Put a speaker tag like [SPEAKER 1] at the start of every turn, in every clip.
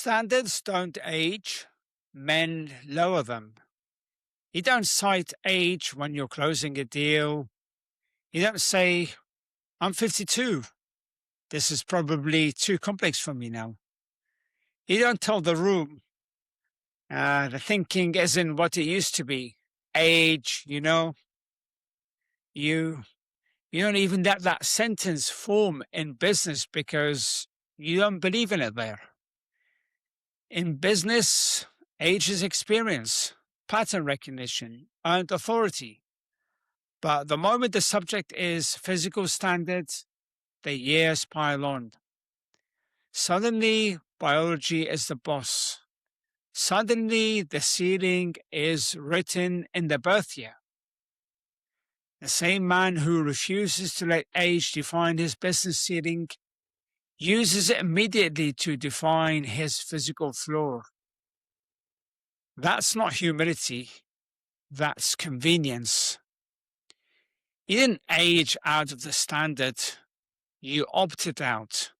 [SPEAKER 1] Standards don't age, men lower them. You don't cite age when you're closing a deal. You don't say, I'm 52. This is probably too complex for me now. You don't tell the room, the thinking isn't what it used to be. Age, you you don't even let that sentence form in business because you don't believe in it there. In business, age is experience, pattern recognition, and authority. But the moment the subject is physical standards, the years pile on. Suddenly, biology is the boss. Suddenly, the ceiling is written in the birth year. The same man who refuses to let age define his business ceiling uses it immediately to define his physical floor. That's not humility, that's convenience. You didn't age out of the standard, you opted out.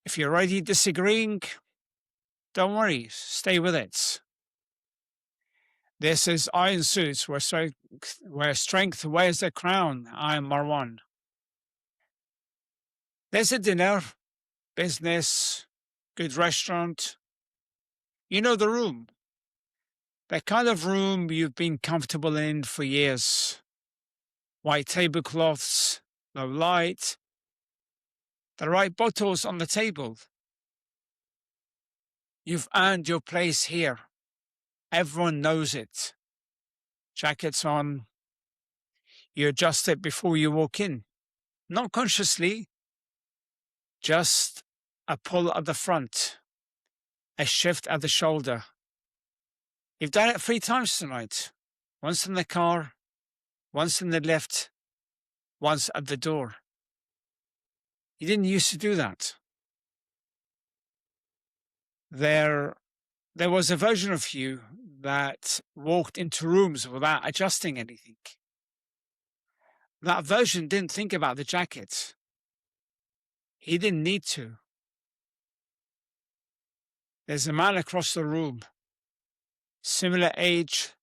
[SPEAKER 1] If you're already disagreeing, don't worry, stay with it. This is Iron Suits, where strength wears the crown. I'm Marwan. There's a dinner, business, good restaurant. You know the room. That kind of room you've been comfortable in for years. White tablecloths, low light, the right bottles on the table. You've earned your place here. Everyone knows it. Jackets on. You adjust it before you walk in. Not consciously, just a pull at the front, a shift at the shoulder. You've done it 3 times tonight. Once in the car, once in the lift, once at the door. You didn't used to do that. There was a version of you that walked into rooms without adjusting anything. That version didn't think about the jacket. He didn't need to. There's a man across the room, similar age,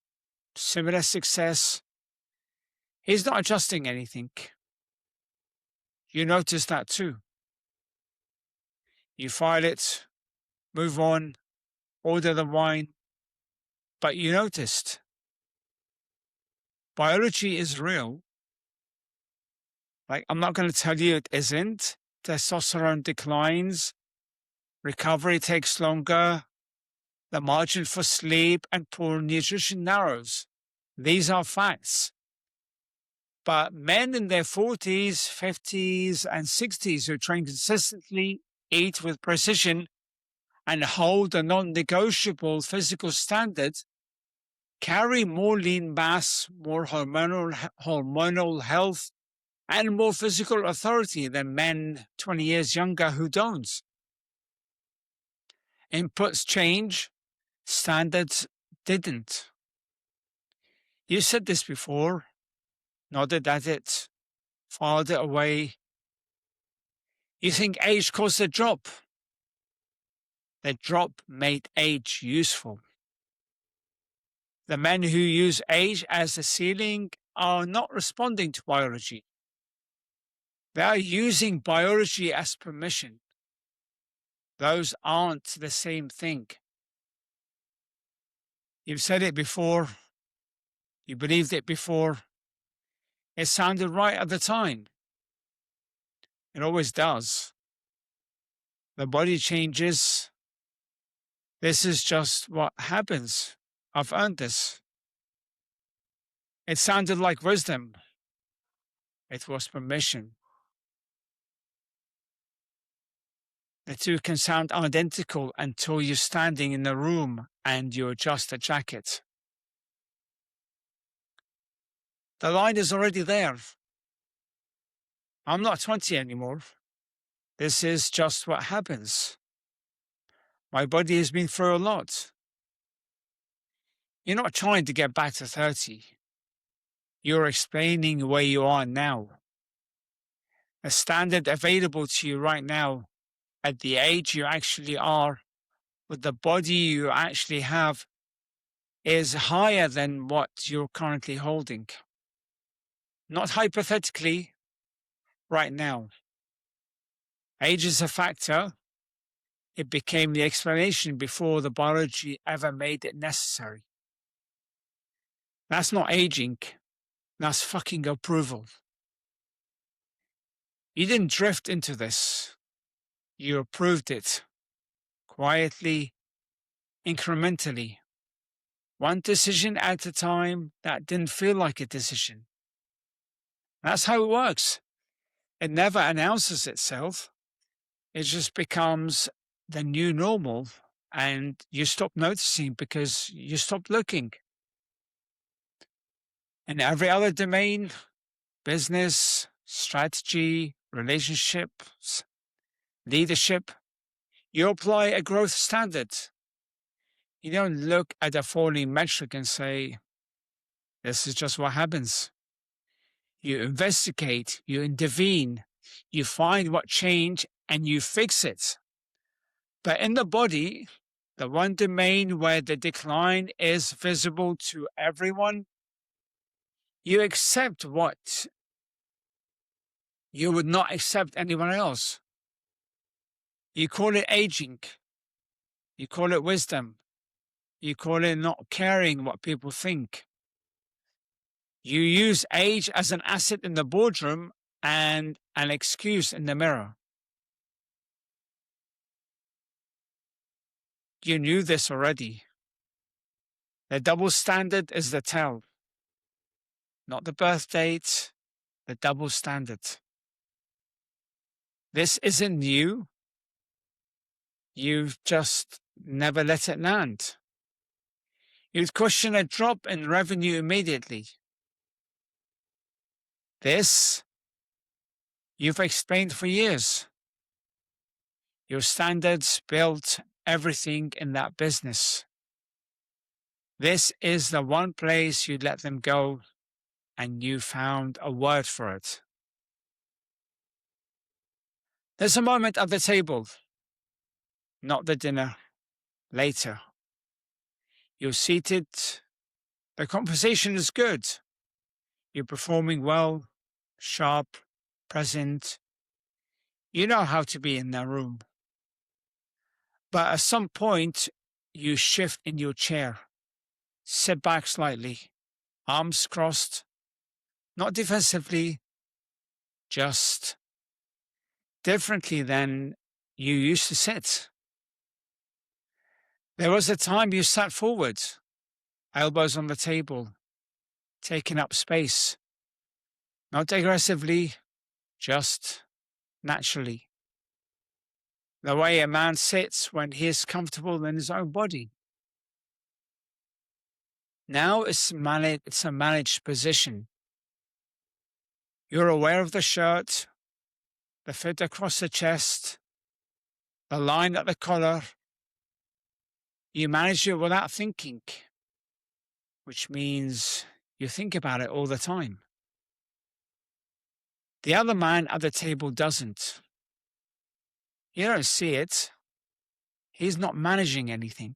[SPEAKER 1] similar success. He's not adjusting anything. You notice that too. You file it, move on, order the wine, but you noticed. Biology is real. I'm not going to tell you it isn't. Testosterone declines, recovery takes longer, the margin for sleep and poor nutrition narrows. These are facts. But men in their 40s, 50s, and 60s who train consistently, eat with precision, and hold a non-negotiable physical standard carry more lean mass, more hormonal health, and more physical authority than men 20 years younger who don't. Inputs change, standards didn't. You said this before, nodded at it, filed it away. You think age caused a drop. The drop made age useful. The men who use age as a ceiling are not responding to biology. They are using biology as permission. Those aren't the same thing. You've said it before. You believed it before. It sounded right at the time. It always does. The body changes. This is just what happens. I've earned this. It sounded like wisdom. It was permission. The two can sound identical until you're standing in the room and you adjust the jacket. The line is already there. I'm not 20 anymore. This is just what happens. My body has been through a lot. You're not trying to get back to 30. You're explaining where you are now. A standard available to you right now at the age you actually are, with the body you actually have, is higher than what you're currently holding. Not hypothetically, right now. Age is a factor. It became the explanation before the biology ever made it necessary. That's not aging. That's fucking approval. You didn't drift into this. You approved it. Quietly, incrementally. One decision at a time that didn't feel like a decision. That's how it works. It never announces itself. It just becomes the new normal, and you stop noticing because you stop looking. In every other domain, business, strategy, relationships, leadership, you apply a growth standard. You don't look at a falling metric and say, this is just what happens. You investigate, you intervene, you find what changed, and you fix it. But in the body, the one domain where the decline is visible to everyone, you accept what you would not accept anyone else. You call it aging. You call it wisdom. You call it not caring what people think. You use age as an asset in the boardroom and an excuse in the mirror. You knew this already. The double standard is the tell. Not the birth date, the double standard. This isn't new. You've just never let it land. You'd question a drop in revenue immediately. This, you've explained for years. Your standards built everything in that business. This is the one place you'd let them go, and you found a word for it. There's a moment at the table, not the dinner, later. You're seated, the conversation is good. You're performing well, sharp, present. You know how to be in that room. But at some point, you shift in your chair, sit back slightly, arms crossed, not defensively, just differently than you used to sit. There was a time you sat forward, elbows on the table, taking up space, not aggressively, just naturally. The way a man sits when he is comfortable in his own body. Now it's a managed position. You're aware of the shirt, the fit across the chest, the line at the collar. You manage it without thinking, which means you think about it all the time. The other man at the table doesn't. You don't see it. He's not managing anything.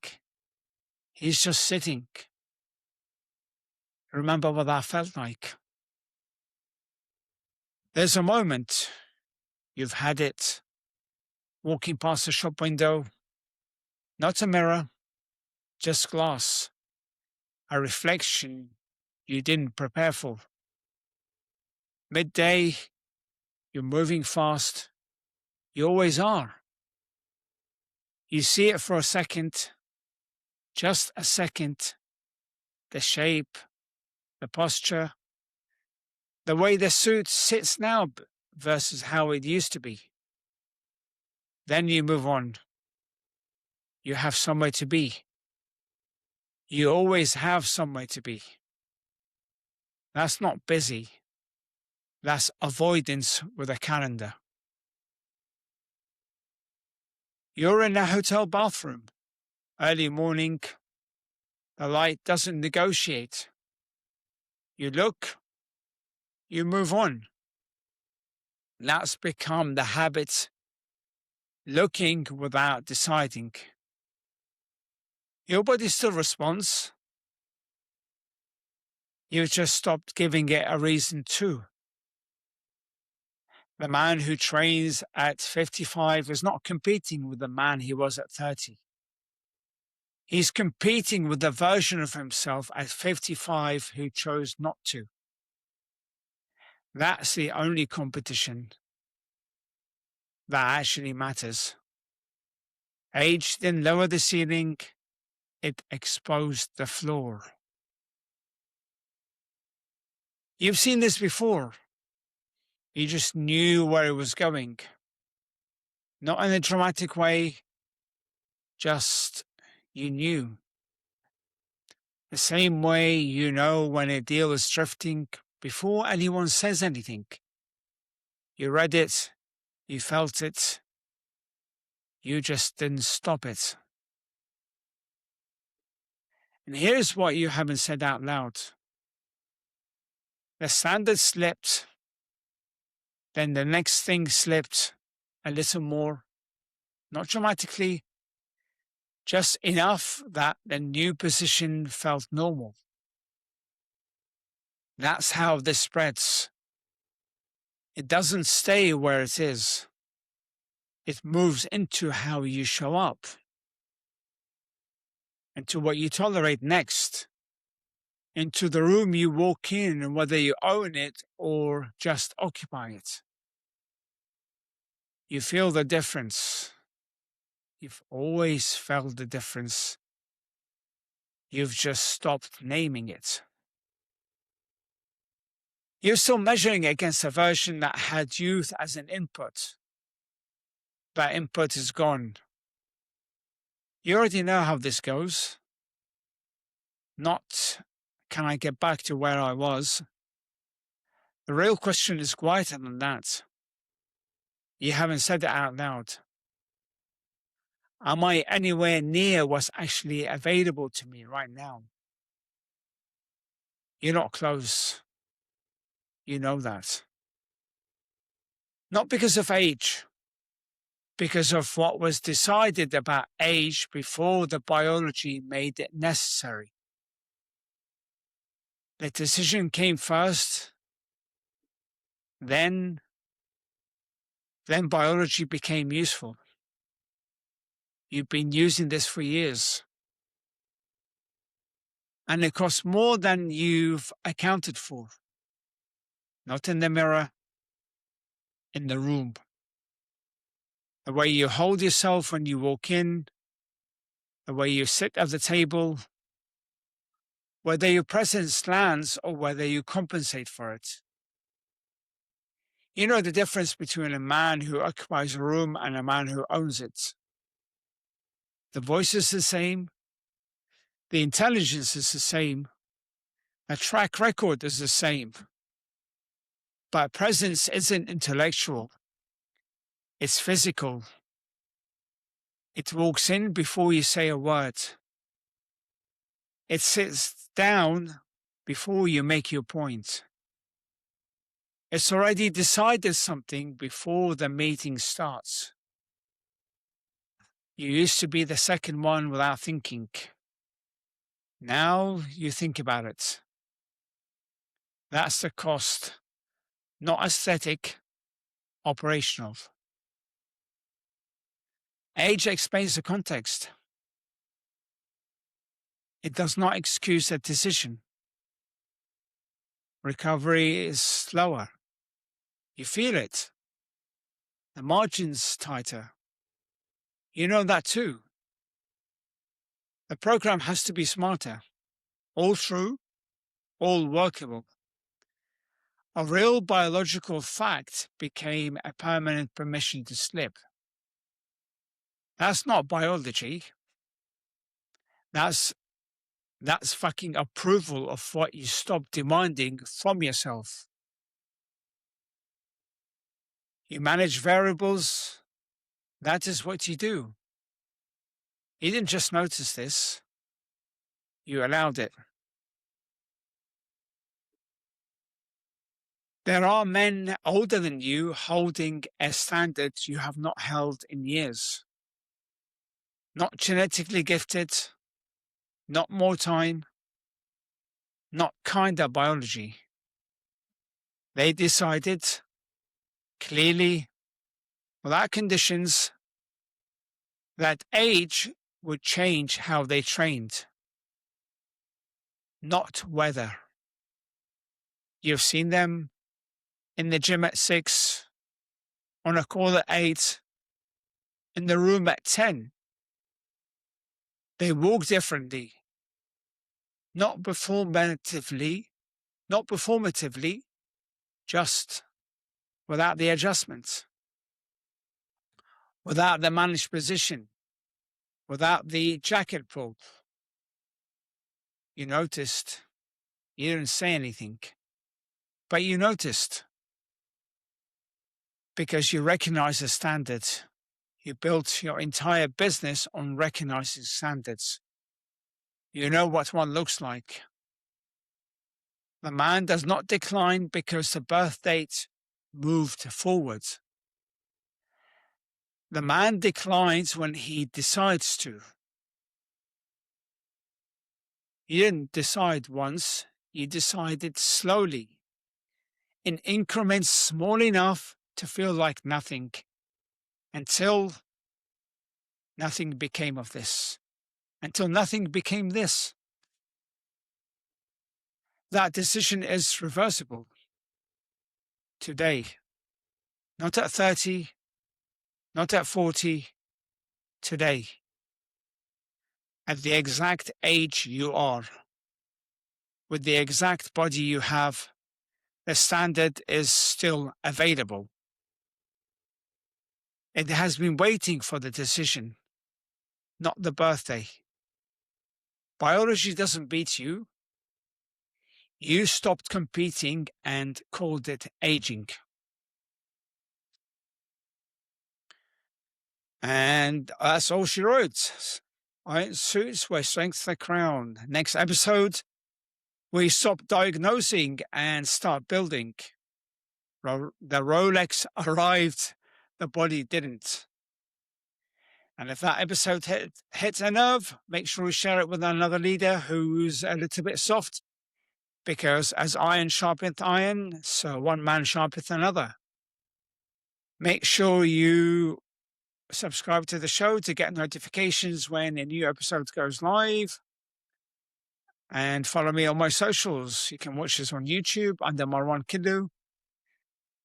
[SPEAKER 1] He's just sitting. Remember what that felt like. There's a moment, you've had it, walking past the shop window, not a mirror, just glass, a reflection you didn't prepare for. Midday, you're moving fast, you always are. You see it for a second, just a second, the shape, the posture, the way the suit sits now versus how it used to be. Then you move on. You have somewhere to be. You always have somewhere to be. That's not busy. That's avoidance with a calendar. You're in a hotel bathroom, early morning. The light doesn't negotiate. You look, you move on. That's become the habit looking without deciding. Your body still responds. You just stopped giving it a reason to. The man who trains at 55 is not competing with the man he was at 30. He's competing with the version of himself at 55 who chose not to. That's the only competition that actually matters. Age didn't lower the ceiling, it exposed the floor. You've seen this before. You just knew where it was going. Not in a dramatic way, just you knew. The same way you know when a deal is drifting before anyone says anything. You read it, you felt it, you just didn't stop it. And here's what you haven't said out loud. The standard slipped, then the next thing slipped a little more, not dramatically, just enough that the new position felt normal. That's how this spreads. It doesn't stay where it is. It moves into how you show up, into what you tolerate next, into the room you walk in, and whether you own it or just occupy it. You feel the difference. You've always felt the difference. You've just stopped naming it. You're still measuring against a version that had youth as an input. That input is gone. You already know how this goes. Not, can I get back to where I was? The real question is quieter than that. You haven't said it out loud. Am I anywhere near what's actually available to me right now? You're not close. You know that. Not because of age, because of what was decided about age before the biology made it necessary. The decision came first, then biology became useful. You've been using this for years. And it costs more than you've accounted for. Not in the mirror, in the room. The way you hold yourself when you walk in, the way you sit at the table, whether your presence lands or whether you compensate for it. You know the difference between a man who occupies a room and a man who owns it. The voice is the same. The intelligence is the same. The track record is the same. But presence isn't intellectual. It's physical. It walks in before you say a word. It sits down before you make your point. It's already decided something before the meeting starts. You used to be the second one without thinking. Now you think about it. That's the cost, not aesthetic, operational. Age explains the context. It does not excuse the decision. Recovery is slower. You feel it. The margin's tighter. You know that too. The program has to be smarter. All true, all workable. A real biological fact became a permanent permission to slip. That's not biology. That's fucking approval of what you stop demanding from yourself. You manage variables. That is what you do. You didn't just notice this. You allowed it. There are men older than you holding a standard you have not held in years. Not genetically gifted, not more time, not kinder biology. They decided clearly, without conditions, that age would change how they trained, not weather. You've seen them in the gym at 6, on a call at 8, in the room at 10. They walk differently, not performatively, just without the adjustments, without the managed position, without the jacket pull. You noticed. You didn't say anything, but you noticed because you recognize the standard. You built your entire business on recognizing standards. You know what one looks like. The man does not decline because the birth date moved forward. The man declines when he decides to. You didn't decide once, you decided slowly, in increments small enough to feel like nothing, until nothing became of this, until nothing became this. That decision is reversible. Today, not at 30, not at 40, today, at the exact age you are, with the exact body you have, the standard is still available. It has been waiting for the decision, not the birthday. Biology doesn't beat you. You stopped competing and called it aging. And that's all she wrote. Iron suits where strength the crown. Next episode, we stop diagnosing and start building. The Rolex arrived, the body didn't. And if that episode hits a nerve, make sure you share it with another leader who's a little bit soft, because as iron sharpeneth iron, so one man sharpeneth another. Make sure you subscribe to the show to get notifications when a new episode goes live. And follow me on my socials. You can watch this on YouTube under Marwan Killu.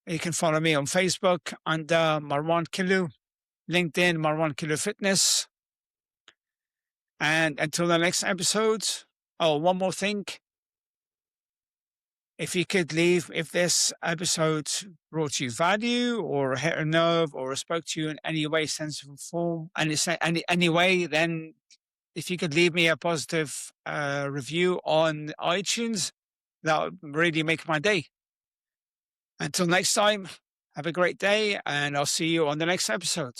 [SPEAKER 1] You can follow me on Facebook under Marwan Killu, LinkedIn Marwan Killu Fitness. And until the next episode, one more thing. If you could leave, if this episode brought you value or hit a nerve or spoke to you in any way, sense of form, and any way, then if you could leave me a positive review on iTunes, that would really make my day. Until next time, have a great day, and I'll see you on the next episode.